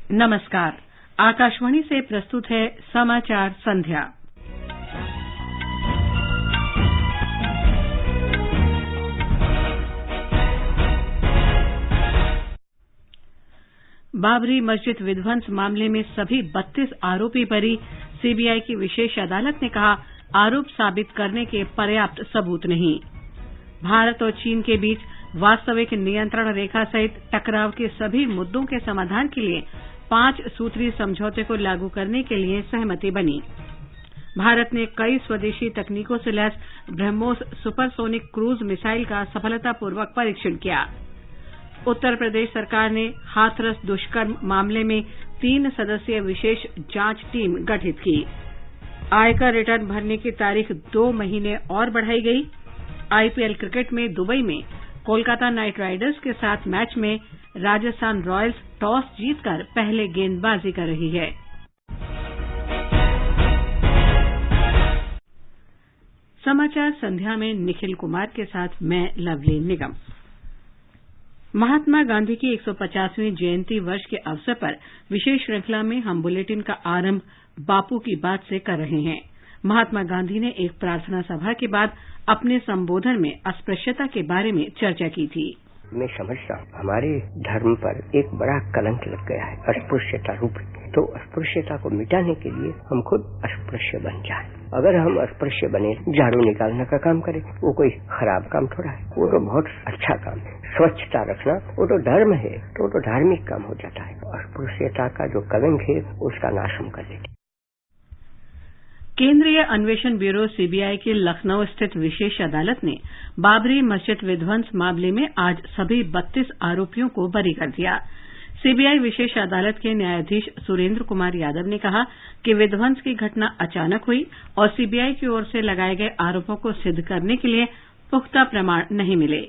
नमस्कार। आकाशवाणी से प्रस्तुत है समाचार संध्या। बाबरी मस्जिद विध्वंस मामले में सभी 32 आरोपी बरी। सीबीआई की विशेष अदालत ने कहा, आरोप साबित करने के पर्याप्त सबूत नहीं। भारत और चीन के बीच वास्तविक नियंत्रण रेखा सहित टकराव के सभी मुद्दों के समाधान के लिए 5 सूत्री समझौते को लागू करने के लिए सहमति बनी। भारत ने कई स्वदेशी तकनीकों से lace BrahMos supersonic cruise missile का सफलतापूर्वक परीक्षण किया। उत्तर प्रदेश सरकार ने हाथरस दुष्कर्म मामले में 3 सदस्यीय विशेष जांच टीम गठित की। आयकर रिटर्न भरने की तारीख 2 महीने और बढ़ाई गई। आईपीएल क्रिकेट में दुबई में कोलकाता नाइट राइडर्स के साथ मैच में राजस्थान रॉयल्स टॉस जीतकर पहले गेंदबाजी कर रही है। समाचार संध्या में निखिल कुमार के साथ मैं लवली निगम। महात्मा गांधी की 150वीं जयंती वर्ष के अवसर पर विशेष श्रृंखला में हम बुलेटिन का आरंभ बापू की बात से कर रहे हैं। महात्मा गांधी ने एक प्रार्थना सभा के बाद अपने संबोधन में अस्पृश्यता के बारे में चर्चा की थी। मैं समझता हूँ हमारे धर्म पर एक बड़ा कलंक लग गया है, अस्पृश्यता रूप। तो अस्पृश्यता को मिटाने के लिए हम खुद अस्पृश्य बन जाएं। अगर हम अस्पृश्य बने, झाड़ू निकालने का काम करें, वो कोई खराब काम थोड़ा है, वो तो बहुत अच्छा काम है। स्वच्छता रखना वो तो धर्म है, तो वो तो धार्मिक काम हो जाता है। अस्पृश्यता का जो कलंक है उसका नाश हम कर लेते। केंद्रीय अन्वेषण ब्यूरो सीबीआई की लखनऊ स्थित विशेष अदालत ने बाबरी मस्जिद विध्वंस मामले में आज सभी 32 आरोपियों को बरी कर दिया। सीबीआई विशेष अदालत के न्यायाधीश सुरेंद्र कुमार यादव ने कहा कि विध्वंस की घटना अचानक हुई और सीबीआई की ओर से लगाए गए आरोपों को सिद्ध करने के लिए पुख्ता प्रमाण नहीं मिले।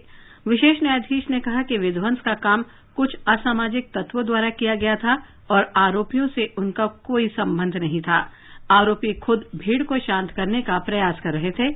विशेष न्यायाधीश ने कहा कि विध्वंस का काम कुछ असामाजिक तत्वों द्वारा किया गया था और आरोपियों से उनका कोई संबंध नहीं था। आरोपी खुद भीड़ को शांत करने का प्रयास कर रहे थे।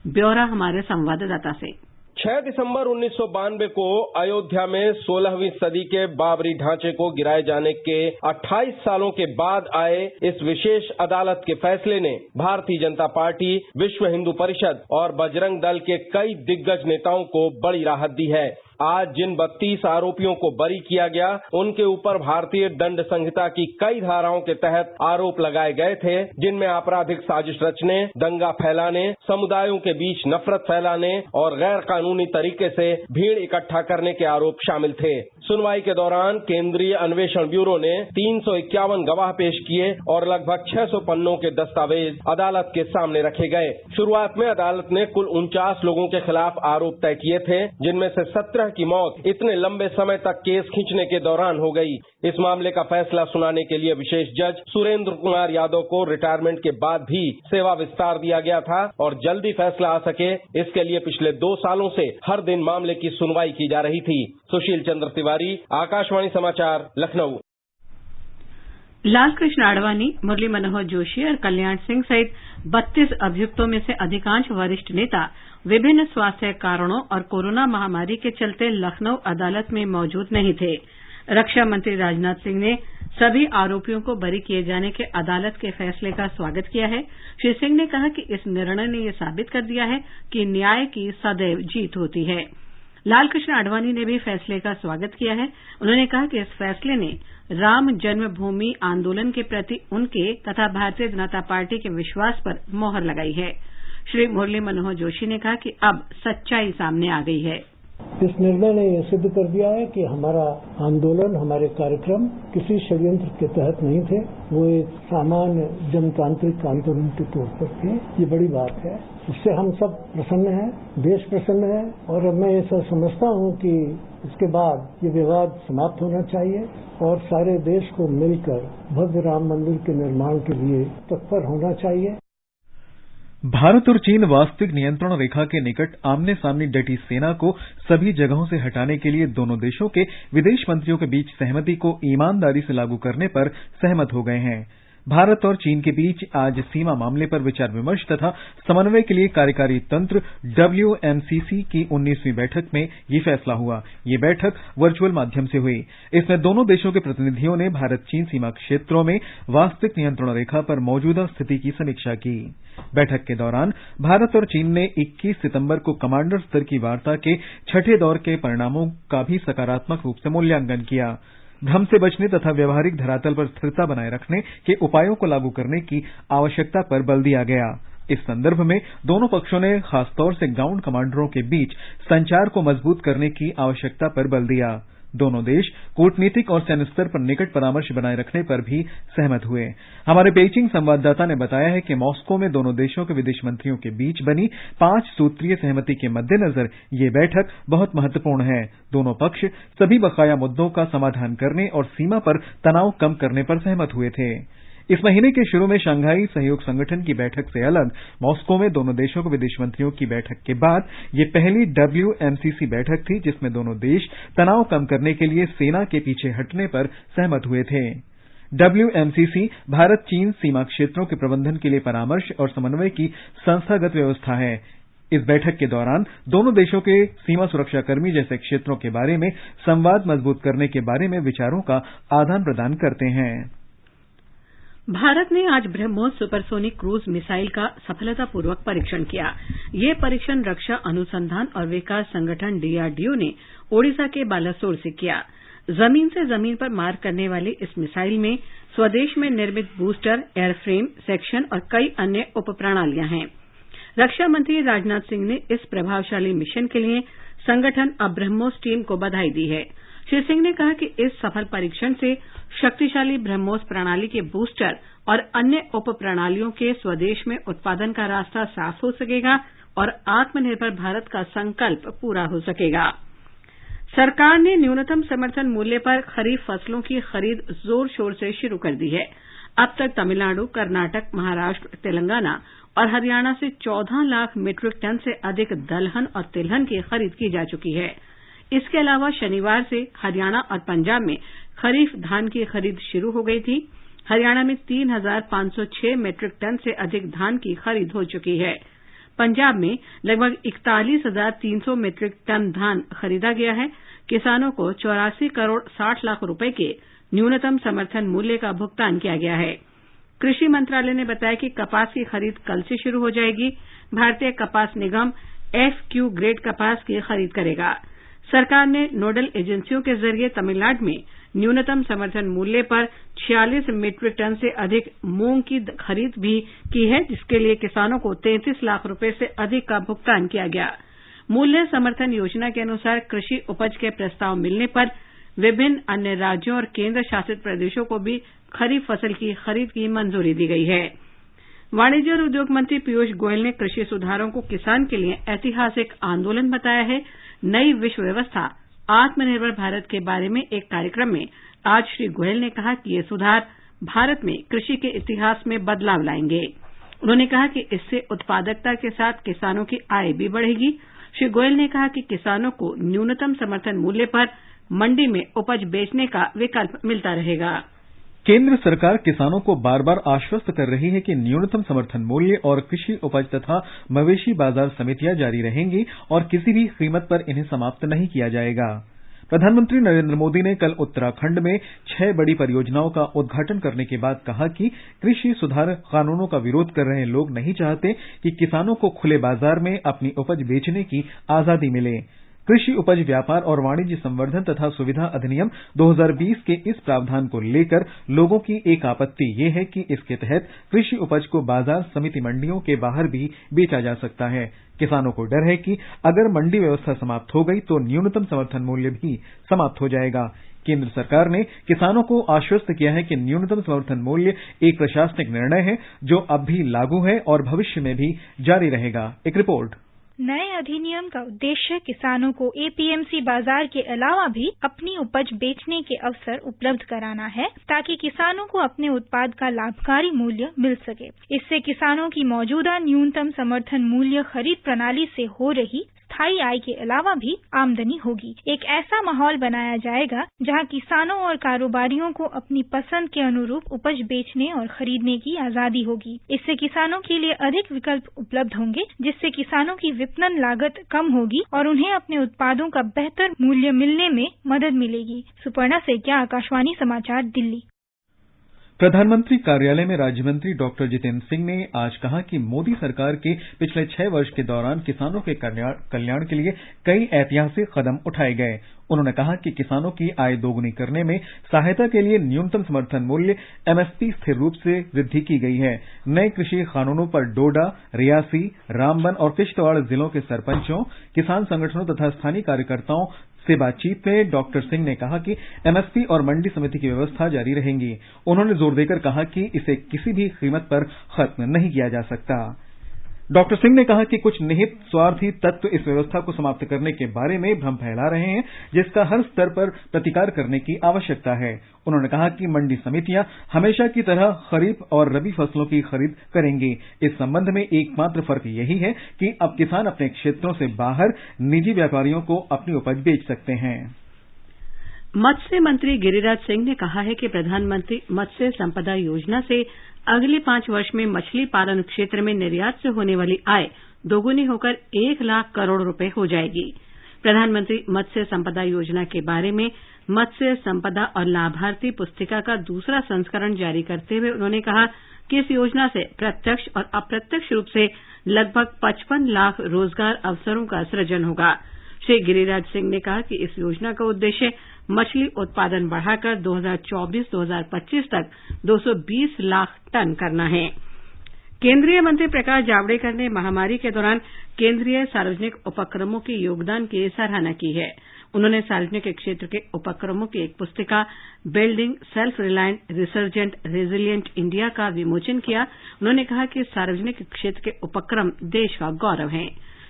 ब्यौरा हमारे संवाददाता से। 6 दिसंबर 1992 को अयोध्या में 16वीं सदी के बाबरी ढांचे को गिराए जाने के 28 सालों के बाद आए इस विशेष अदालत के फैसले ने भारतीय जनता पार्टी, विश्व हिंदू परिषद और बजरंग दल के कई दिग्गज नेताओं को बड़ी राहत दी है। आज जिन 32 आरोपियों को बरी किया गया, उनके ऊपर भारतीय दंड संहिता की कई धाराओं के तहत आरोप लगाए गए थे, जिनमें आपराधिक साजिश रचने, दंगा फैलाने, समुदायों के बीच नफरत फैलाने और गैर कानूनी तरीके से भीड़ इकट्ठा करने के आरोप शामिल थे। सुनवाई के दौरान केंद्रीय अन्वेषण ब्यूरो ने 351 गवाह पेश किए और लगभग 600 पन्नों के दस्तावेज अदालत के सामने रखे गए। शुरुआत में अदालत ने कुल 49 लोगों के खिलाफ आरोप तय किए थे, जिनमें से 17 की मौत इतने लंबे समय तक केस खींचने के दौरान हो गई। इस मामले का फैसला सुनाने के लिए विशेष जज सुरेंद्र कुमार यादव को रिटायरमेंट के बाद भी सेवा विस्तार दिया गया था और जल्दी फैसला आ सके, इसके लिए पिछले 2 सालों से हर दिन मामले की सुनवाई की जा रही थी। सुशील चंद्र तिवारी, आकाशवाणी समाचार, लखनऊ। लालकृष्ण आडवाणी, मुरली मनोहर जोशी और कल्याण सिंह सहित 32 अभियुक्तों में से अधिकांश वरिष्ठ नेता विभिन्न स्वास्थ्य कारणों और कोरोना महामारी के चलते लखनऊ अदालत में मौजूद नहीं थे। रक्षा मंत्री राजनाथ सिंह ने सभी आरोपियों को बरी किए जाने के अदालत के फैसले का स्वागत किया है। श्री सिंह ने कहा कि इस निर्णय ने यह साबित कर दिया है कि न्याय की सदैव जीत होती है। लालकृष्ण आडवाणी ने भी फैसले का स्वागत किया है। उन्होंने कहा कि इस फैसले ने राम जन्मभूमि आंदोलन के प्रति उनके तथा भारतीय जनता पार्टी के विश्वास पर मोहर लगाई है। श्री मुरली मनोहर जोशी ने कहा कि अब सच्चाई सामने आ गई है। इस निर्णय ने यह सिद्ध कर दिया है कि हमारा आंदोलन, हमारे कार्यक्रम किसी षड्यंत्र के तहत नहीं थे, वो एक सामान्य जनतांत्रिक आंदोलन के तौर पर थे। ये बड़ी बात है, इससे हम सब प्रसन्न हैं, देश प्रसन्न है और मैं ऐसा समझता हूं कि इसके बाद ये विवाद समाप्त होना चाहिए और सारे देश को मिलकर भव्य राम मंदिर के निर्माण के लिए तत्पर होना चाहिए। भारत और चीन वास्तविक नियंत्रण रेखा के निकट आमने सामने डटी सेना को सभी जगहों से हटाने के लिए दोनों देशों के विदेश मंत्रियों के बीच सहमति को ईमानदारी से लागू करने पर सहमत हो गए हैं। भारत और चीन के बीच आज सीमा मामले पर विचार विमर्श तथा समन्वय के लिए कार्यकारी तंत्र WMCC की 19वीं बैठक में ये फैसला हुआ। ये बैठक वर्चुअल माध्यम से हुई। इसमें दोनों देशों के प्रतिनिधियों ने भारत चीन सीमा क्षेत्रों में वास्तविक नियंत्रण रेखा पर मौजूदा स्थिति की समीक्षा की। बैठक के दौरान भारत और चीन ने 21 सितंबर को कमांडर स्तर की वार्ता के छठे दौर के परिणामों का भी सकारात्मक रूप से मूल्यांकन किया। भ्रम से बचने तथा व्यवहारिक धरातल पर स्थिरता बनाए रखने के उपायों को लागू करने की आवश्यकता पर बल दिया गया। इस संदर्भ में दोनों पक्षों ने खासतौर से ग्राउंड कमांडरों के बीच संचार को मजबूत करने की आवश्यकता पर बल दिया। दोनों देश कूटनीतिक और सैन्य स्तर पर निकट परामर्श बनाए रखने पर भी सहमत हुए। हमारे पेइचिंग संवाददाता ने बताया है कि मॉस्को में दोनों देशों के विदेश मंत्रियों के बीच बनी 5 सूत्रीय सहमति के मद्देनजर ये बैठक बहुत महत्वपूर्ण है। दोनों पक्ष सभी बकाया मुद्दों का समाधान करने और सीमा पर तनाव कम करने पर सहमत हुए थे। इस महीने के शुरू में शंघाई सहयोग संगठन की बैठक से अलग मॉस्को में दोनों देशों के विदेश मंत्रियों की बैठक के बाद ये पहली WMCC बैठक थी जिसमें दोनों देश तनाव कम करने के लिए सेना के पीछे हटने पर सहमत हुए थे। WMCC भारत चीन सीमा क्षेत्रों के प्रबंधन के लिए परामर्श और समन्वय की संस्थागत व्यवस्था है। इस बैठक के दौरान दोनों देशों के सीमा सुरक्षाकर्मी जैसे क्षेत्रों के बारे में संवाद मजबूत करने के बारे में विचारों का आदान प्रदान करते हैं। भारत ने आज ब्रह्मोस सुपरसोनिक क्रूज मिसाइल का सफलतापूर्वक परीक्षण किया। ये परीक्षण रक्षा अनुसंधान और विकास संगठन DRDO ने ओडिशा के बालासोर से किया। जमीन से जमीन पर मार करने वाली इस मिसाइल में स्वदेश में निर्मित बूस्टर, एयरफ्रेम, सेक्शन और कई अन्य उपप्रणालियां हैं। रक्षा मंत्री राजनाथ सिंह ने इस प्रभावशाली मिशन के लिए संगठन और ब्रह्मोस टीम को बधाई दी है। श्री सिंह ने कहा कि इस सफल परीक्षण से शक्तिशाली ब्रह्मोस प्रणाली के बूस्टर और अन्य उप प्रणालियों के स्वदेश में उत्पादन का रास्ता साफ हो सकेगा और आत्मनिर्भर भारत का संकल्प पूरा हो सकेगा। सरकार ने न्यूनतम समर्थन मूल्य पर खरीफ फसलों की खरीद जोर शोर से शुरू कर दी है। अब तक तमिलनाडु, कर्नाटक, महाराष्ट्र, तेलंगाना और हरियाणा से 14 लाख मीट्रिक टन से अधिक दलहन और तिलहन की खरीद की जा चुकी है। इसके अलावा शनिवार से हरियाणा और पंजाब में खरीफ धान की खरीद शुरू हो गई थी। हरियाणा में 3,506 मीट्रिक टन से अधिक धान की खरीद हो चुकी है। पंजाब में लगभग 41,300 मीट्रिक टन धान खरीदा गया है। किसानों को 84 करोड़ 60 लाख रुपए के न्यूनतम समर्थन मूल्य का भुगतान किया गया है। कृषि मंत्रालय ने बताया कि कपास की खरीद कल से शुरू हो जाएगी। भारतीय कपास निगम FQ ग्रेड कपास की खरीद करेगा। सरकार ने नोडल एजेंसियों के जरिए तमिलनाडु में न्यूनतम समर्थन मूल्य पर 46 मीट्रिक टन से अधिक मूंग की खरीद भी की है, जिसके लिए किसानों को 33 लाख रुपए से अधिक का भुगतान किया गया। मूल्य समर्थन योजना के अनुसार कृषि उपज के प्रस्ताव मिलने पर विभिन्न अन्य राज्यों और केंद्र शासित प्रदेशों को भी खरीफ फसल की खरीद की मंजूरी दी गई है। वाणिज्य और उद्योग मंत्री पीयूष गोयल ने कृषि सुधारों को किसान के लिए ऐतिहासिक आंदोलन बताया है। नई विश्व व्यवस्था आत्मनिर्भर भारत के बारे में एक कार्यक्रम में आज श्री गोयल ने कहा कि ये सुधार भारत में कृषि के इतिहास में बदलाव लाएंगे। उन्होंने कहा कि इससे उत्पादकता के साथ किसानों की आय भी बढ़ेगी। श्री गोयल ने कहा कि किसानों को न्यूनतम समर्थन मूल्य पर मंडी में उपज बेचने का विकल्प मिलता रहेगा। केंद्र सरकार किसानों को बार बार आश्वस्त कर रही है कि न्यूनतम समर्थन मूल्य और कृषि उपज तथा मवेशी बाजार समितियां जारी रहेंगी और किसी भी कीमत पर इन्हें समाप्त नहीं किया जाएगा। प्रधानमंत्री नरेंद्र मोदी ने कल उत्तराखंड में 6 बड़ी परियोजनाओं का उद्घाटन करने के बाद कहा कि कृषि सुधार कानूनों का विरोध कर रहे लोग नहीं चाहते कि किसानों को खुले बाजार में अपनी उपज बेचने की आजादी मिले। कृषि उपज व्यापार और वाणिज्य संवर्धन तथा सुविधा अधिनियम 2020 के इस प्रावधान को लेकर लोगों की एक आपत्ति ये है कि इसके तहत कृषि उपज को बाजार समिति मंडियों के बाहर भी बेचा जा सकता है। किसानों को डर है कि अगर मंडी व्यवस्था समाप्त हो गई तो न्यूनतम समर्थन मूल्य भी समाप्त हो जाएगा। केंद्र सरकार ने किसानों को आश्वस्त किया है कि न्यूनतम समर्थन मूल्य एक प्रशासनिक निर्णय है जो अब भी लागू है और भविष्य में भी जारी रहेगा। एक रिपोर्ट। नए अधिनियम का उद्देश्य किसानों को APMC बाजार के अलावा भी अपनी उपज बेचने के अवसर उपलब्ध कराना है ताकि किसानों को अपने उत्पाद का लाभकारी मूल्य मिल सके। इससे किसानों की मौजूदा न्यूनतम समर्थन मूल्य खरीद प्रणाली से हो रही स्थायी आय के अलावा भी आमदनी होगी। एक ऐसा माहौल बनाया जाएगा जहां किसानों और कारोबारियों को अपनी पसंद के अनुरूप उपज बेचने और खरीदने की आजादी होगी। इससे किसानों के लिए अधिक विकल्प उपलब्ध होंगे, जिससे किसानों की विपणन लागत कम होगी और उन्हें अपने उत्पादों का बेहतर मूल्य मिलने में मदद मिलेगी। सुपर्णा सेकिया, आकाशवाणी समाचार, दिल्ली। प्रधानमंत्री कार्यालय में राज्य मंत्री डॉक्टर जितेंद्र सिंह ने आज कहा कि मोदी सरकार के पिछले 6 वर्ष के दौरान किसानों के कल्याण के लिए कई ऐतिहासिक कदम उठाए गए। उन्होंने कहा कि किसानों की आय दोगुनी करने में सहायता के लिए न्यूनतम समर्थन मूल्य एमएसपी स्थिर रूप से वृद्धि की गई है। नए कृषि कानूनों पर डोडा, रियासी, रामबन और किश्तवाड़ जिलों के सरपंचों, किसान संगठनों तथा स्थानीय कार्यकर्ताओं से बातचीत में डॉक्टर सिंह ने कहा कि एमएसपी और मंडी समिति की व्यवस्था जारी रहेंगी। उन्होंने जोर देकर कहा कि इसे किसी भी कीमत पर खत्म नहीं किया जा सकता। डॉक्टर सिंह ने कहा कि कुछ निहित स्वार्थी तत्व इस व्यवस्था को समाप्त करने के बारे में भ्रम फैला रहे हैं, जिसका हर स्तर पर प्रतिकार करने की आवश्यकता है। उन्होंने कहा कि मंडी समितियां हमेशा की तरह खरीफ और रबी फसलों की खरीद करेंगी। इस संबंध में एकमात्र फर्क यही है कि अब किसान अपने क्षेत्रों से बाहर निजी व्यापारियों को अपनी उपज बेच सकते हैं। मत्स्य मंत्री गिरिराज सिंह ने कहा है कि प्रधानमंत्री मत्स्य संपदा योजना से अगले 5 वर्ष में मछली पालन क्षेत्र में निर्यात से होने वाली आय दोगुनी होकर 1 लाख करोड़ रुपए हो जाएगी। प्रधानमंत्री मत्स्य संपदा योजना के बारे में मत्स्य संपदा और लाभार्थी पुस्तिका का दूसरा संस्करण जारी करते हुए उन्होंने कहा कि इस योजना से प्रत्यक्ष और अप्रत्यक्ष रूप से लगभग 55 लाख रोजगार अवसरों का सृजन होगा। श्री गिरिराज सिंह ने कहा कि इस योजना का उद्देश्य मछली उत्पादन बढ़ाकर 2024-2025 तक 220 लाख टन करना है। केंद्रीय मंत्री प्रकाश जावड़ेकर ने महामारी के दौरान केंद्रीय सार्वजनिक उपक्रमों के योगदान की सराहना की है। उन्होंने सार्वजनिक क्षेत्र के उपक्रमों की एक पुस्तिका building self reliant resurgent resilient India का विमोचन किया। उन्होंने कहा कि सार्वजनिक क्षेत्र के उपक्रम देश का गौरव हैं।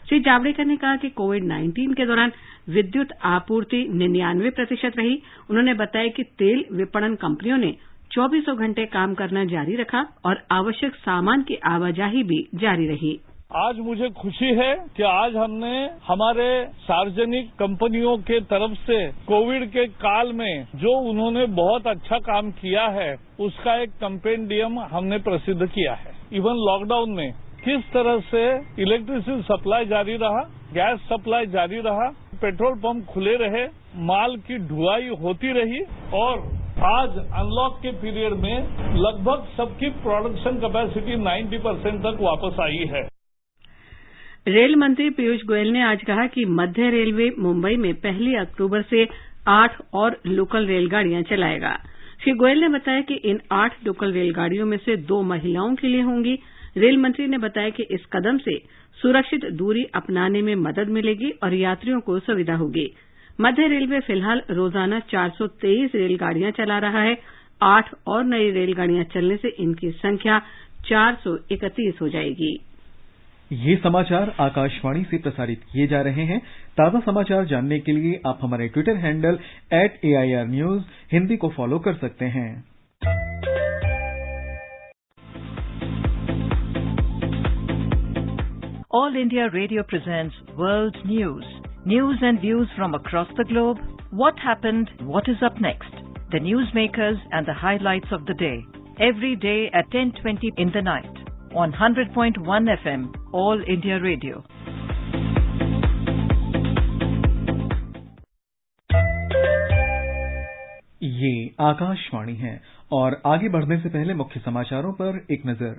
श्री जावड़ेकर ने कहा कि कोविड-19 के दौरान विद्युत आपूर्ति 99% रही। उन्होंने बताया कि तेल विपणन कंपनियों ने 24 घंटे काम करना जारी रखा और आवश्यक सामान की आवाजाही भी जारी रही। आज मुझे खुशी है कि आज हमने हमारे सार्वजनिक कंपनियों के तरफ से कोविड के काल में जो उन्होंने बहुत अच्छा काम किया है उसका एक कंपेंडियम हमने प्रसिद्ध किया है। इवन लॉकडाउन में किस तरह से इलेक्ट्रिसिटी सप्लाई जारी रहा, गैस सप्लाई जारी रहा, पेट्रोल पंप खुले रहे, माल की ढुलाई होती रही और आज अनलॉक के पीरियड में लगभग सबकी प्रोडक्शन कैपेसिटी 90% तक वापस आई है। रेल मंत्री पीयूष गोयल ने आज कहा कि मध्य रेलवे मुंबई में 1 अक्टूबर से 8 और लोकल रेलगाड़ियां चलाएगा। श्री गोयल ने बताया कि इन 8 लोकल रेलगाड़ियों में से 2 महिलाओं के लिए होंगी। रेल मंत्री ने बताया कि इस कदम से सुरक्षित दूरी अपनाने में मदद मिलेगी और यात्रियों को सुविधा होगी। मध्य रेलवे फिलहाल रोजाना 423 रेलगाड़ियां चला रहा है। 8 और नई रेलगाड़ियां चलने से इनकी संख्या 431 हो जाएगी। ये समाचार आकाशवाणी से प्रसारित किए जा रहे हैं। ताजा समाचार जानने के लिए आप हमारे Twitter handle @AIR News Hindi को फॉलो कर सकते हैं। All India Radio presents World News. News and views from across the globe. What happened? What is up next? The newsmakers and the highlights of the day. Every day at 10:20 in the night. On 100.1 FM, All India Radio. ये आकाशवाणी है और आगे बढ़ने से पहले मुख्य समाचारों पर एक नजर।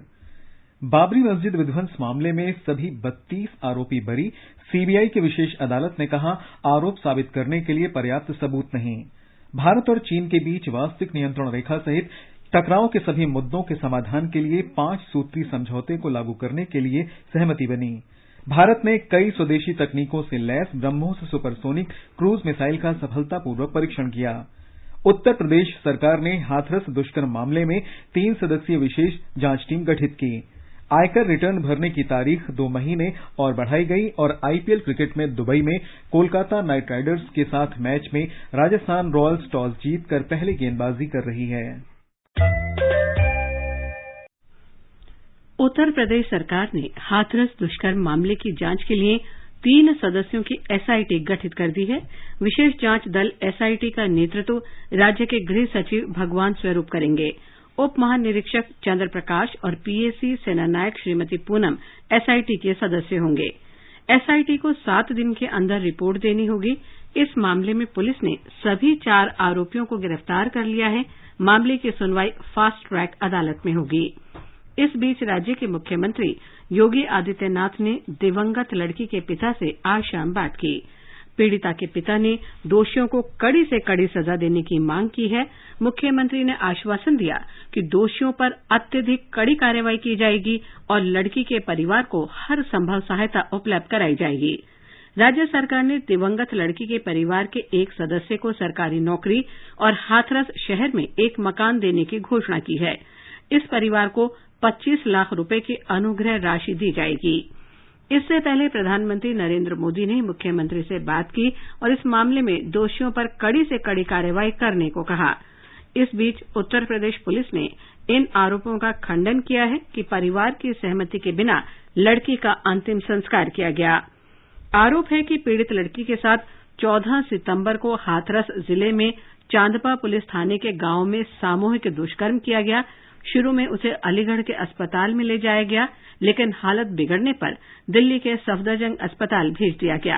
बाबरी मस्जिद विध्वंस मामले में सभी 32 आरोपी बरी। सीबीआई की विशेष अदालत ने कहा आरोप साबित करने के लिए पर्याप्त सबूत नहीं। भारत और चीन के बीच वास्तविक नियंत्रण रेखा सहित टकराव के सभी मुद्दों के समाधान के लिए 5 सूत्री समझौते को लागू करने के लिए सहमति बनी। भारत ने कई स्वदेशी तकनीकों से lace BrahMos supersonic cruise missile का सफलतापूर्वक परीक्षण किया। उत्तर प्रदेश सरकार ने हाथरस दुष्कर्म मामले में 3 सदस्यीय विशेष जांच टीम गठित की। आयकर रिटर्न भरने की तारीख 2 महीने और बढ़ाई गई और आईपीएल क्रिकेट में दुबई में कोलकाता नाइट राइडर्स के साथ मैच में राजस्थान रॉयल्स टॉस जीतकर पहले गेंदबाजी कर रही है। उत्तर प्रदेश सरकार ने हाथरस दुष्कर्म मामले की जांच के लिए 3 सदस्यों की एसआईटी गठित कर दी है। विशेष जांच दल एसआईटी का नेतृत्व राज्य के गृह सचिव भगवान स्वरूप करेंगे। उप महानिरीक्षक चंद्र प्रकाश और पीएसी सेनानायक श्रीमती पूनम एसआईटी के सदस्य होंगे। एसआईटी को 7 दिन के अंदर रिपोर्ट देनी होगी। इस मामले में पुलिस ने सभी 4 आरोपियों को गिरफ्तार कर लिया है। मामले की सुनवाई फास्ट ट्रैक अदालत में होगी। इस बीच राज्य के मुख्यमंत्री योगी आदित्यनाथ ने दिवंगत लड़की के पिता से आज शाम बात की। पीड़िता के पिता ने दोषियों को कड़ी से कड़ी सजा देने की मांग की है। मुख्यमंत्री ने आश्वासन दिया कि दोषियों पर अत्यधिक कड़ी कार्रवाई की जाएगी और लड़की के परिवार को हर संभव सहायता उपलब्ध कराई जाएगी। राज्य सरकार ने दिवंगत लड़की के परिवार के एक सदस्य को सरकारी नौकरी और हाथरस शहर में एक मकान देने की घोषणा की है। इस परिवार को 25 लाख रुपए की अनुग्रह राशि दी जाएगी। इससे पहले प्रधानमंत्री नरेंद्र मोदी ने मुख्यमंत्री से बात की और इस मामले में दोषियों पर कड़ी से कड़ी कार्रवाई करने को कहा। इस बीच उत्तर प्रदेश पुलिस ने इन आरोपों का खंडन किया है कि परिवार की सहमति के बिना लड़की का अंतिम संस्कार किया गया। आरोप है कि पीड़ित लड़की के साथ 14 सितंबर को हाथरस जिले में चांदपा पुलिस थाने के गांव में सामूहिक दुष्कर्म किया गया। शुरू में उसे अलीगढ़ के अस्पताल में ले जाया गया, लेकिन हालत बिगड़ने पर दिल्ली के सफदरजंग अस्पताल भेज दिया गया।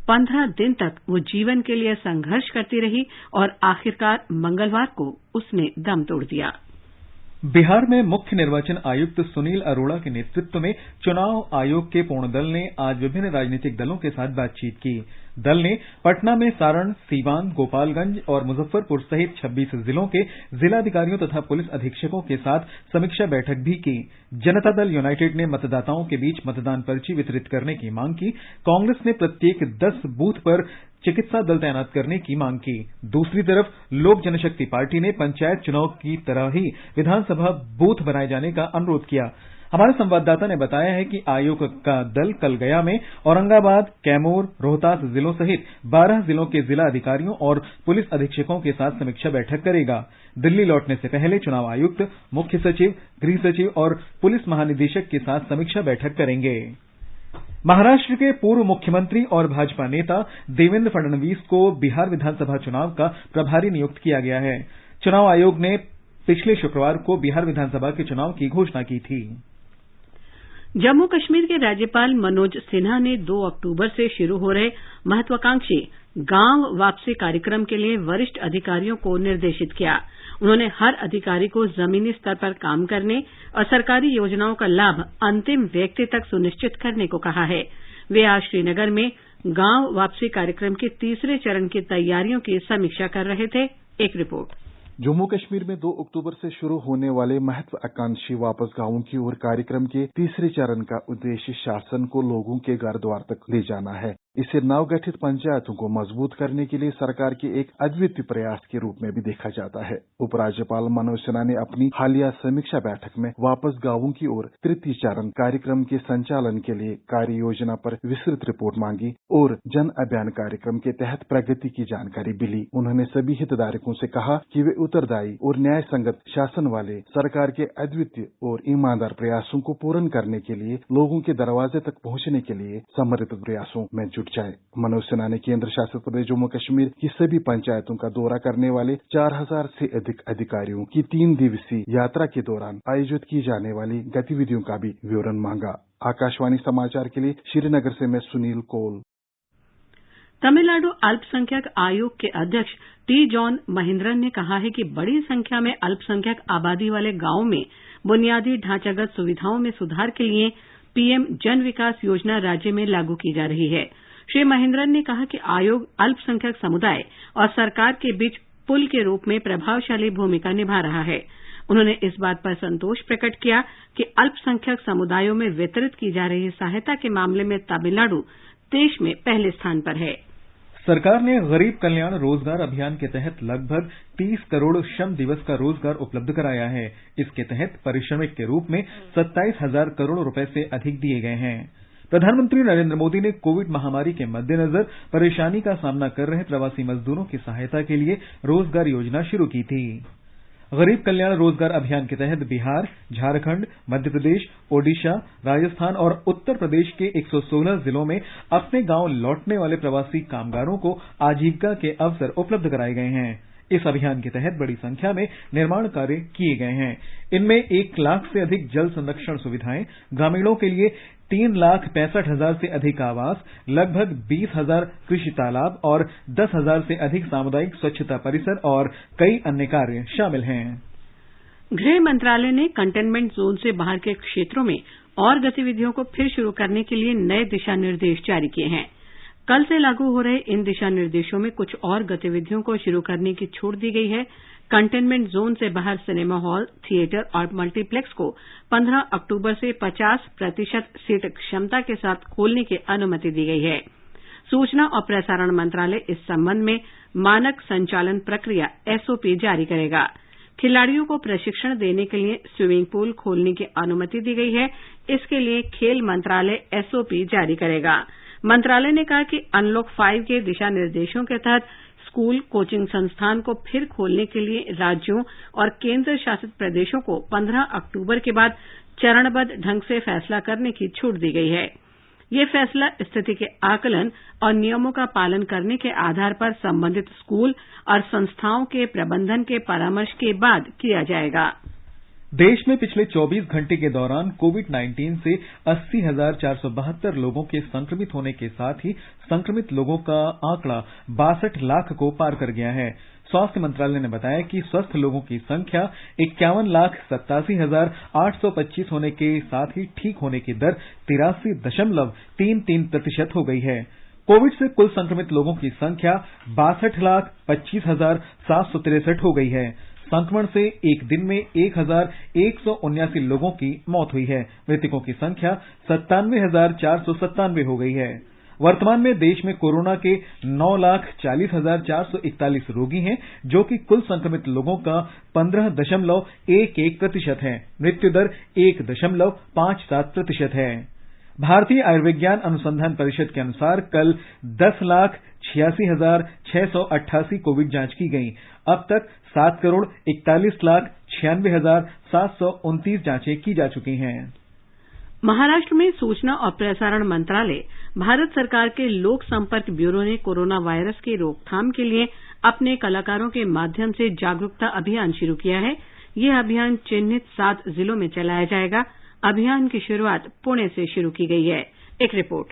15 दिन तक वो जीवन के लिए संघर्ष करती रही और आखिरकार मंगलवार को उसने दम तोड़ दिया। बिहार में मुख्य निर्वाचन आयुक्त सुनील अरोड़ा के नेतृत्व में चुनाव आयोग के पूर्ण दल ने आज विभिन्न राजनीतिक दलों के साथ बातचीत की। दल ने पटना में सारण, सीवान, गोपालगंज और मुजफ्फरपुर सहित 26 जिलों के जिलाधिकारियों तथा पुलिस अधीक्षकों के साथ समीक्षा बैठक भी की। जनता दल यूनाइटेड ने मतदाताओं के बीच मतदान पर्ची वितरित करने की मांग की। कांग्रेस ने प्रत्येक 10 बूथ पर चिकित्सा दल तैनात करने की मांग की। दूसरी तरफ लोक जनशक्ति पार्टी ने पंचायत चुनाव की तरह ही विधानसभा बूथ बनाए जाने का अनुरोध किया। हमारे संवाददाता ने बताया है कि आयोग का दल कल गया में औरंगाबाद, कैमूर, रोहतास जिलों सहित 12 जिलों के जिला अधिकारियों और पुलिस अधीक्षकों के साथ समीक्षा बैठक करेगा। दिल्ली लौटने से पहले चुनाव आयुक्त, मुख्य सचिव, गृह सचिव और पुलिस महानिदेशक के साथ समीक्षा बैठक करेंगे। महाराष्ट्र के पूर्व मुख्यमंत्री और भाजपा नेता देवेंद्र फडणवीस को बिहार विधानसभा चुनाव का प्रभारी नियुक्त किया गया है। चुनाव आयोग ने पिछले शुक्रवार को बिहार विधानसभा के चुनाव की घोषणा की थी। जम्मू कश्मीर के राज्यपाल मनोज सिन्हा ने 2 अक्टूबर से शुरू हो रहे महत्वाकांक्षी गांव वापसी कार्यक्रम के लिए वरिष्ठ अधिकारियों को निर्देशित किया। उन्होंने हर अधिकारी को जमीनी स्तर पर काम करने और सरकारी योजनाओं का लाभ अंतिम व्यक्ति तक सुनिश्चित करने को कहा है। वे आज श्रीनगर में गांव वापसी कार्यक्रम के तीसरे चरण की तैयारियों की समीक्षा कर रहे थे। एक रिपोर्ट। जम्मू कश्मीर में 2 अक्टूबर से शुरू होने वाले महत्वाकांक्षी वापस गांवों की ओर कार्यक्रम के तीसरे चरण का उद्देश्य शासन को लोगों के घर द्वार तक ले जाना है। इसे नवगठित पंचायतों को मजबूत करने के लिए सरकार के एक अद्वितीय प्रयास के रूप में भी देखा जाता है। उपराज्यपाल मनोज सिन्हा ने अपनी हालिया समीक्षा बैठक में वापस गांवों की ओर तृतीय चरण कार्यक्रम के संचालन के लिए कार्य योजना पर विस्तृत रिपोर्ट मांगी और जन अभियान कार्यक्रम के तहत प्रगति की जानकारी भी ली। उन्होंने सभी हितधारकों से कहा कि वे उत्तरदायी और न्याय संगत शासन वाले सरकार के अद्वितीय और ईमानदार प्रयासों को पूर्ण करने के लिए लोगों के दरवाजे तक पहुंचने के लिए समर्पित प्रयासों में जुट जाए। मनोज सिन्हा ने केंद्र शासित प्रदेश जम्मू कश्मीर की सभी पंचायतों का दौरा करने वाले 4000 से अधिक अधिकारियों की 3 दिवसीय यात्रा के दौरान आयोजित की जाने वाली गतिविधियों का भी विवरण मांगा। आकाशवाणी समाचार के लिए श्रीनगर से मैं सुनील कौल। तमिलनाडु अल्पसंख्यक आयोग के अध्यक्ष टी जॉन महेंद्रन ने कहा है कि बड़ी संख्या में अल्पसंख्यक आबादी वाले गांवों में बुनियादी ढांचागत सुविधाओं में सुधार के लिए पीएम जन विकास योजना राज्य में लागू की जा रही है। श्री महेंद्रन ने कहा कि आयोग अल्पसंख्यक समुदाय और सरकार के बीच पुल के रूप में प्रभावशाली भूमिका निभा रहा है। उन्होंने इस बात पर संतोष प्रकट किया कि अल्पसंख्यक समुदायों में वितरित की जा रही सहायता के मामले में तमिलनाडु देश में पहले स्थान पर है। सरकार ने गरीब कल्याण रोजगार अभियान के तहत लगभग 30 करोड़ श्रम दिवस का रोजगार उपलब्ध कराया है। इसके तहत पारिश्रमिक के रूप में 27,000 करोड़ रुपए से अधिक दिए गए हैं। प्रधानमंत्री नरेंद्र मोदी ने कोविड महामारी के मद्देनजर परेशानी का सामना कर रहे प्रवासी मजदूरों की सहायता के लिए रोजगार योजना शुरू की थी। गरीब कल्याण रोजगार अभियान के तहत बिहार, झारखंड, मध्य प्रदेश, ओडिशा, राजस्थान और उत्तर प्रदेश के 116 जिलों में अपने गांव लौटने वाले प्रवासी कामगारों को आजीविका के अवसर उपलब्ध कराए गए हैं। इस अभियान के तहत बड़ी संख्या में निर्माण कार्य किए गए हैं। इनमें 1 लाख से अधिक जल संरक्षण सुविधाएं, ग्रामीणों के लिए 3,65,000 से अधिक आवास, लगभग 20,000 कृषि तालाब और 10,000 से अधिक सामुदायिक स्वच्छता परिसर और कई अन्य कार्य शामिल हैं। गृह मंत्रालय ने कंटेनमेंट जोन से बाहर के क्षेत्रों में और गतिविधियों को फिर शुरू करने के लिए नए दिशा निर्देश जारी किए हैं। कल से लागू हो रहे इन दिशा निर्देशों में कुछ और गतिविधियों को शुरू करने की छूट दी गई है। कंटेनमेंट जोन से बाहर सिनेमा हॉल, थिएटर और मल्टीप्लेक्स को 15 अक्टूबर से 50% सीट क्षमता के साथ खोलने की अनुमति दी गई है। सूचना और प्रसारण मंत्रालय इस संबंध में मानक संचालन प्रक्रिया एसओपी जारी करेगा। खिलाड़ियों को प्रशिक्षण देने के लिए स्विमिंग पूल खोलने की अनुमति दी गई है। इसके लिए खेल मंत्रालय एसओपी जारी करेगा। मंत्रालय ने कहा कि अनलॉक 5 के दिशा निर्देशों के तहत स्कूल, कोचिंग संस्थान को फिर खोलने के लिए राज्यों और केंद्र शासित प्रदेशों को 15 अक्टूबर के बाद चरणबद्ध ढंग से फैसला करने की छूट दी गई है। ये फैसला स्थिति के आकलन और नियमों का पालन करने के आधार पर संबंधित स्कूल और संस्थाओं के प्रबंधन के परामर्श के बाद किया जाएगा। देश में पिछले 24 घंटे के दौरान कोविड-19 से 80,472 लोगों के संक्रमित होने के साथ ही संक्रमित लोगों का आंकड़ा 62 लाख को पार कर गया है। स्वास्थ्य मंत्रालय ने बताया कि स्वस्थ लोगों की संख्या 51,87,825 होने के साथ ही ठीक होने की दर 83.33% हो गई है। कोविड से कुल संक्रमित लोगों की संख्या 62,25,763 हो गई है। संक्रमण से एक दिन में 1,179 लोगों की मौत हुई है। मृतकों की संख्या 97,497 हो गई है। वर्तमान में देश में कोरोना के 9,40,441 रोगी हैं, जो कि कुल संक्रमित लोगों का 15.11% है। मृत्यु दर 1.57% है। भारतीय आयुर्विज्ञान अनुसंधान परिषद के अनुसार कल 10,86,688 कोविड जांच की गई। अब तक 7,41,96,729 जांचें की जा चुकी हैं। महाराष्ट्र में सूचना और प्रसारण मंत्रालय, भारत सरकार के लोक संपर्क ब्यूरो ने कोरोना वायरस की रोकथाम के लिए अपने कलाकारों के माध्यम से जागरूकता अभियान शुरू किया है। यह अभियान चिन्हित 7 जिलों में चलाया जाएगा। अभियान की शुरुआत पुणे से शुरू की गई है। एक रिपोर्ट।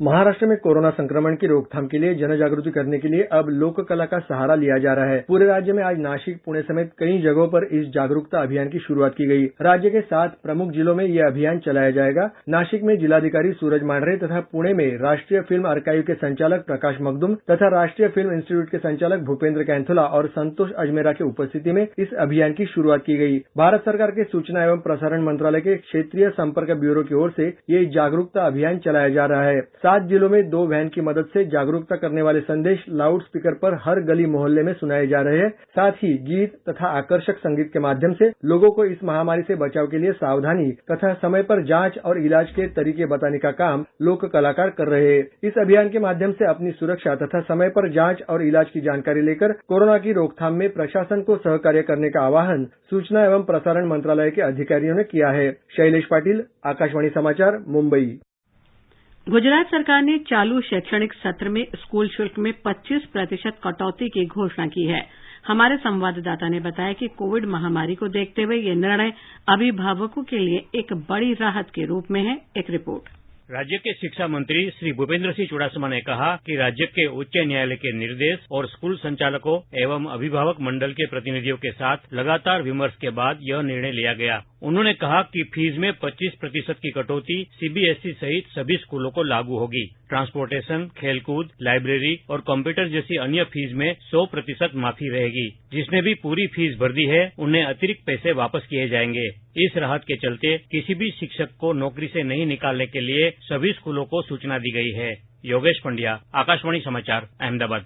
महाराष्ट्र में कोरोना संक्रमण की रोकथाम के लिए जन जागृति करने के लिए अब लोक कला का सहारा लिया जा रहा है। पूरे राज्य में आज नासिक, पुणे समेत कई जगहों पर इस जागरूकता अभियान की शुरुआत की गई। राज्य के 7 प्रमुख जिलों में यह अभियान चलाया जाएगा। नासिक में जिलाधिकारी सूरज मांढरे तथा पुणे में राष्ट्रीय फिल्म आर्काइव के संचालक प्रकाश मखदुम तथा राष्ट्रीय फिल्म इंस्टीट्यूट के संचालक भूपेंद्र कैंथोला और संतोष अजमेरा की उपस्थिति में इस अभियान की शुरुआत की गई। भारत सरकार के सूचना एवं प्रसारण मंत्रालय के क्षेत्रीय संपर्क ब्यूरो की ओर से ये जागरूकता अभियान चलाया जा रहा है। 7 जिलों में 2 वैन की मदद से जागरूकता करने वाले संदेश लाउड स्पीकर पर हर गली मोहल्ले में सुनाए जा रहे हैं। साथ ही गीत तथा आकर्षक संगीत के माध्यम से लोगों को इस महामारी से बचाव के लिए सावधानी तथा समय पर जांच और इलाज के तरीके बताने का काम लोक कलाकार कर रहे हैं। इस अभियान के माध्यम से अपनी सुरक्षा तथा समय पर जांच और इलाज की जानकारी लेकर कोरोना की रोकथाम में प्रशासन को सहकार्य करने का आह्वान सूचना एवं प्रसारण मंत्रालय के अधिकारियों ने किया है। शैलेश पाटिल, आकाशवाणी समाचार, मुंबई। गुजरात सरकार ने चालू शैक्षणिक सत्र में स्कूल शुल्क में 25% कटौती की घोषणा की है। हमारे संवाददाता ने बताया कि कोविड महामारी को देखते हुए ये निर्णय अभिभावकों के लिए एक बड़ी राहत के रूप में है। एक रिपोर्ट। राज्य के शिक्षा मंत्री श्री भूपेंद्र सिंह चुड़ासमा ने कहा कि राज्य के उच्च न्यायालय के निर्देश और स्कूल संचालकों एवं अभिभावक मंडल के प्रतिनिधियों के साथ लगातार विमर्श के बाद यह निर्णय लिया गया। उन्होंने कहा कि फीस में 25% की कटौती सीबीएसई सहित सभी स्कूलों को लागू होगी। ट्रांसपोर्टेशन, खेलकूद, लाइब्रेरी और कंप्यूटर जैसी अन्य फीस में 100% माफी रहेगी। जिसने भी पूरी फीस भर दी है उन्हें अतिरिक्त पैसे वापस किए जाएंगे। इस राहत के चलते किसी भी शिक्षक को नौकरी से नहीं निकालने के लिए सभी स्कूलों को सूचना दी गई है। योगेश पंड्या, आकाशवाणी समाचार, अहमदाबाद।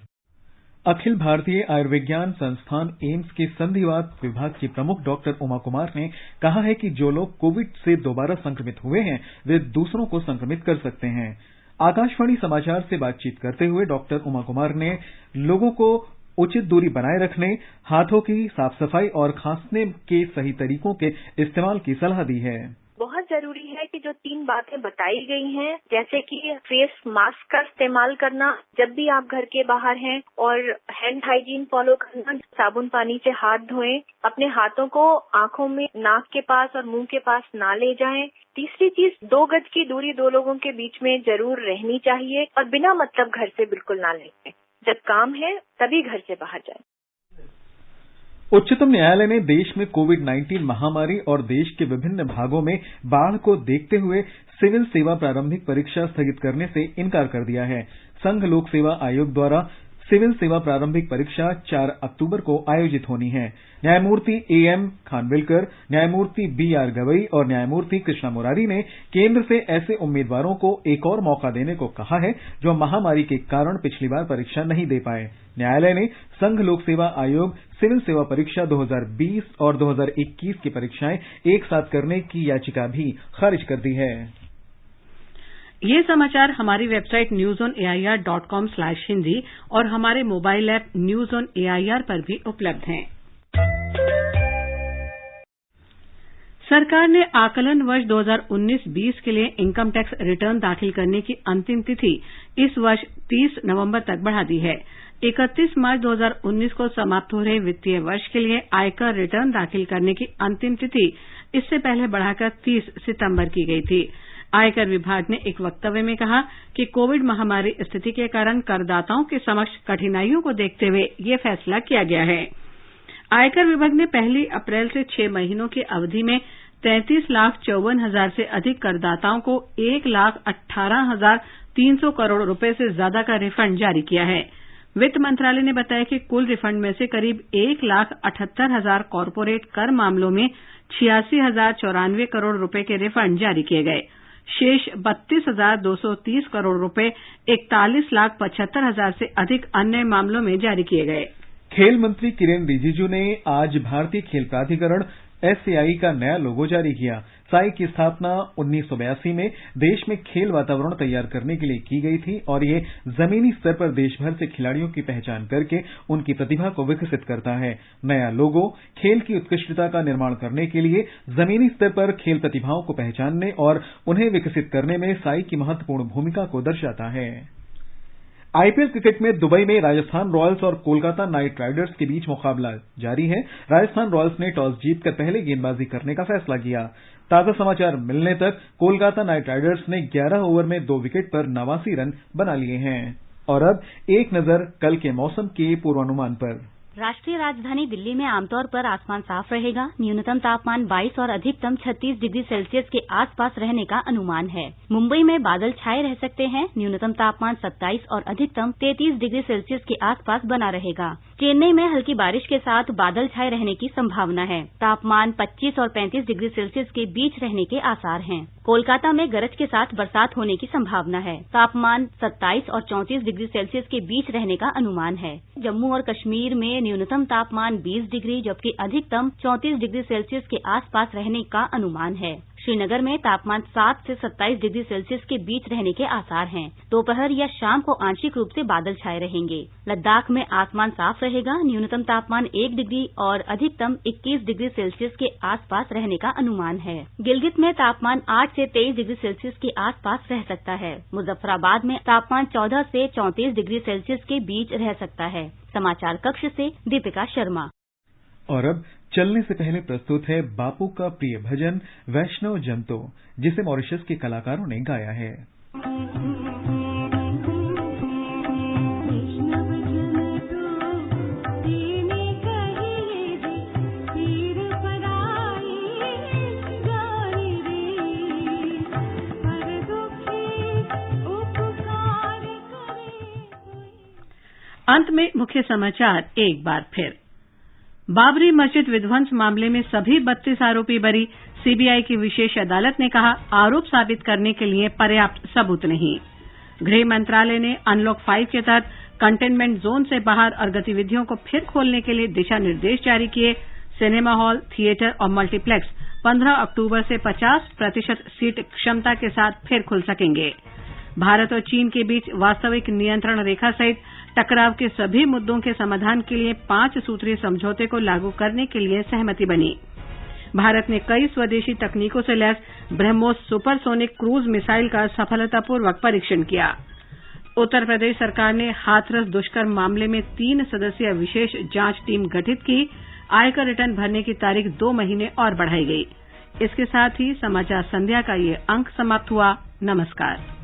अखिल भारतीय आयुर्विज्ञान संस्थान एम्स के संधिवात विभाग की प्रमुख डॉक्टर उमा कुमार ने कहा है कि जो लोग कोविड से दोबारा संक्रमित हुए हैं वे दूसरों को संक्रमित कर सकते हैं। आकाशवाणी समाचार से बातचीत करते हुए डॉक्टर उमा कुमार ने लोगों को उचित दूरी बनाए रखने, हाथों की साफ सफाई और खांसने के सही तरीकों के इस्तेमाल की सलाह दी है। बहुत जरूरी है कि जो 3 बातें बताई गई हैं, जैसे कि फेस मास्क का इस्तेमाल करना जब भी आप घर के बाहर हैं, और हैंड हाइजीन फॉलो करना, साबुन पानी से हाथ धोएं, अपने हाथों को आंखों में, नाक के पास और मुंह के पास ना ले जाएं। तीसरी चीज, 2 गज की दूरी 2 लोगों के बीच में जरूर रहनी चाहिए और बिना मतलब घर से बिल्कुल ना निकलें। जब काम है तभी घर से बाहर जाएं। उच्चतम न्यायालय ने देश में कोविड-19 महामारी और देश के विभिन्न भागों में बाढ़ को देखते हुए सिविल सेवा प्रारंभिक परीक्षा स्थगित करने से इनकार कर दिया है। संघ लोक सेवा आयोग द्वारा सिविल सेवा प्रारंभिक परीक्षा 4 अक्टूबर को आयोजित होनी है। न्यायमूर्ति A.M. खानविलकर, न्यायमूर्ति B.R. गवई और न्यायमूर्ति कृष्णा मुरारी ने केंद्र से ऐसे उम्मीदवारों को एक और मौका देने को कहा है जो महामारी के कारण पिछली बार परीक्षा नहीं दे पाए। न्यायालय ने संघ लोक सेवा आयोग सिविल सेवा परीक्षा 2020 और 2021 की परीक्षाएं एक साथ करने की याचिका भी खारिज कर दी है। ये समाचार हमारी वेबसाइट newsonair.com/hindi और हमारे mobile app news on AIR पर भी उपलब्ध हैं। सरकार ने आकलन वर्ष 2019-20 के लिए इनकम टैक्स रिटर्न दाखिल करने की अंतिम तिथि इस वर्ष 30 नवंबर तक बढ़ा दी है। 31 मार्च 2019 को समाप्त हो रहे वित्तीय वर्ष के लिए आयकर रिटर्न दाखिल करने की अंतिम तिथि इससे पहले बढ़ाकर 30 सितंबर की गई थी। आयकर विभाग ने एक वक्तव्य में कहा कि कोविड महामारी स्थिति के कारण करदाताओं के समक्ष कठिनाइयों को देखते हुए यह फैसला किया गया है। आयकर विभाग ने 1 अप्रैल से 6 महीनों की अवधि में 33,54,000 से अधिक करदाताओं को 1,18,300 करोड़ रुपए से ज्यादा का रिफंड जारी किया है। वित्त मंत्रालय ने बताया कि कुल रिफंड में से करीब 1,78,000 कॉरपोरेट कर मामलों में 86,094 करोड़ रुपए के रिफंड जारी किए गए। शेष 32,230 करोड़ रुपए 41,75,000 से अधिक अन्य मामलों में जारी किए गए। खेल मंत्री किरेन रिजिजू ने आज भारतीय खेल प्राधिकरण SAI का नया लोगो जारी किया। साई की स्थापना 1982 में देश में खेल वातावरण तैयार करने के लिए की गई थी और ये जमीनी स्तर पर देश भर से खिलाड़ियों की पहचान करके उनकी प्रतिभा को विकसित करता है। नया लोगो खेल की उत्कृष्टता का निर्माण करने के लिए जमीनी स्तर पर खेल प्रतिभाओं को पहचानने और उन्हें विकसित करने में साई की महत्वपूर्ण भूमिका को दर्शाता है। आईपीएल क्रिकेट में दुबई में राजस्थान रॉयल्स और कोलकाता नाइट राइडर्स के बीच मुकाबला जारी है। राजस्थान रॉयल्स ने टॉस जीतकर पहले गेंदबाजी करने का फैसला किया। ताजा समाचार मिलने तक कोलकाता नाइट राइडर्स ने 11 ओवर में 2 विकेट पर 89 रन बना लिए हैं। और अब एक नजर कल के मौसम के पूर्वानुमान पर। राष्ट्रीय राजधानी दिल्ली में आमतौर पर आसमान साफ रहेगा। न्यूनतम तापमान 22 और अधिकतम 36 डिग्री सेल्सियस के आसपास रहने का अनुमान है। मुंबई में बादल छाए रह सकते हैं। न्यूनतम तापमान 27 और अधिकतम 33 डिग्री सेल्सियस के आसपास बना रहेगा। चेन्नई में हल्की बारिश के साथ बादल छाए रहने की संभावना है। तापमान 25 और 35 डिग्री सेल्सियस के बीच रहने के आसार हैं। कोलकाता में गरज के साथ बरसात होने की संभावना है। तापमान 27 और 34 डिग्री सेल्सियस के बीच रहने का अनुमान है। जम्मू और कश्मीर में न्यूनतम तापमान 20 डिग्री जबकि अधिकतम 34 डिग्री सेल्सियस के आसपास रहने का अनुमान है। श्रीनगर में तापमान 7 से 27 डिग्री सेल्सियस के बीच रहने के आसार हैं। दोपहर या शाम को आंशिक रूप से बादल छाए रहेंगे। लद्दाख में आसमान साफ रहेगा। न्यूनतम तापमान 1 डिग्री और अधिकतम 21 डिग्री सेल्सियस के आसपास रहने का अनुमान है। गिलगित में तापमान 8 से 23 डिग्री सेल्सियस के आसपास रह सकता है। मुजफ्फराबाद में तापमान 14 से 34 डिग्री सेल्सियस के बीच रह सकता है। समाचार कक्ष से दीपिका शर्मा। और अब चलने से पहले प्रस्तुत है बापू का प्रिय भजन वैष्णव जन तो, जिसे मॉरिशस के कलाकारों ने गाया है। अंत में मुख्य समाचार एक बार फिर। बाबरी मस्जिद विध्वंस मामले में सभी 32 आरोपी बरी। सीबीआई की विशेष अदालत ने कहा आरोप साबित करने के लिए पर्याप्त सबूत नहीं। गृह मंत्रालय ने अनलॉक 5 के तहत कंटेनमेंट जोन से बाहर और गतिविधियों को फिर खोलने के लिए दिशा निर्देश जारी किए। सिनेमा हॉल, थिएटर और मल्टीप्लेक्स 15 अक्टूबर से 50% सीट क्षमता के साथ फिर खुल सकेंगे। भारत और चीन के बीच वास्तविक नियंत्रण रेखा सहित टकराव के सभी मुद्दों के समाधान के लिए 5 सूत्रीय समझौते को लागू करने के लिए सहमति बनी। भारत ने कई स्वदेशी तकनीकों से lace BrahMos supersonic cruise missile का सफलतापूर्वक परीक्षण किया। उत्तर प्रदेश सरकार ने हाथरस दुष्कर्म मामले में 3 सदस्यीय विशेष जांच टीम गठित की। आयकर रिटर्न भरने की तारीख 2 महीने और बढ़ाई गई। इसके साथ ही समाचार संध्या का ये अंक समाप्त हुआ। नमस्कार।